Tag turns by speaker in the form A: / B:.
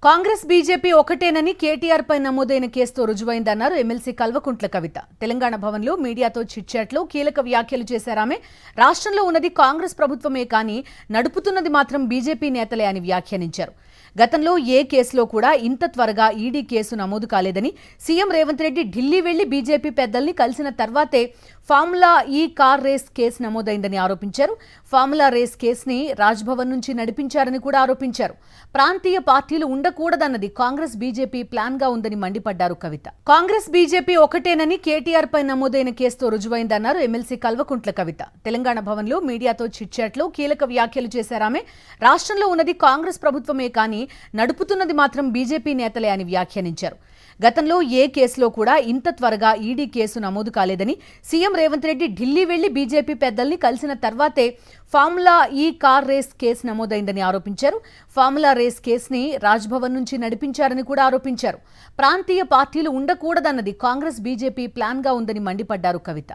A: Congress BJP ఒకటేనని KTR పై నమోదైన కేసుతో రుజువైందన్నారు MLC Kalvakuntla Kavitha. Telangana భవన్లో మీడియాతో చిట్చాట్లో కీలక వ్యాఖ్యలు చేశారామె. రాష్ట్రంలో ఉన్నది కాంగ్రెస్ ప్రభుత్వమే కానీ నడుపుతున్నది మాత్రం బీజేపీ నేతలే అని వ్యాఖ్యానించారు. గతంలో ఏ కేసులో కూడా ఇంత త్వరగా ఈడీ కేసు నమోదు కాలేదని, సీఎం రేవంత్ రెడ్డి ఢిల్లీ వెళ్లి బీజేపీ పెద్దల్ని కలిసిన తర్వాతే ఫార్ములా ఈ కార్ రేస్ కేసు నమోదైందని ఆరోపించారు. ఫార్ములా రేస్ కేసుని రాజ్భవన్ నుంచి నడిపించారని కూడా ఆరోపించారు. ప్రాంతీయ పార్టీలు ఉండకూడదన్నది కాంగ్రెస్ బీజేపీ ప్లాన్ గా ఉందని మండిపడ్డారు కవిత. కాంగ్రెస్ బీజేపీ ఒకటేనని కేటీఆర్ పై నమోదైన కేసుతో రుజువైందన్నారు ఎమ్మెల్సీ కల్వకుంట్ల కవిత. తెలంగాణ భవన్లో మీడియాతో చిట్చాట్లో కీలక వ్యాఖ్యలు చేశారామె. రాష్ట్రంలో ఉన్నది కాంగ్రెస్ ప్రభుత్వమే కానీ నడుపుతున్నది మాత్రం బీజేపీ నేతలే అని వ్యాఖ్యానించారు. గతంలో ఏ కేసులో కూడా ఇంత త్వరగా ఈడీ కేసు నమోదు కాలేదని, సీఎం రేవంత్ రెడ్డి ఢిల్లీ వెళ్లి బీజేపీ పెద్దల్ని కలిసిన తర్వాతే ఫార్ములా ఈ కార్ రేస్ కేసు నమోదైందని ఆరోపించారు. ఫార్ములా రేస్ కేసుని రాజ్భవన్ నుంచి నడిపించారని కూడా ఆరోపించారు. ప్రాంతీయ పార్టీలు ఉండకూడదన్నది కాంగ్రెస్ బీజేపీ ప్లాన్ గా ఉందని మండిపడ్డారు కవిత.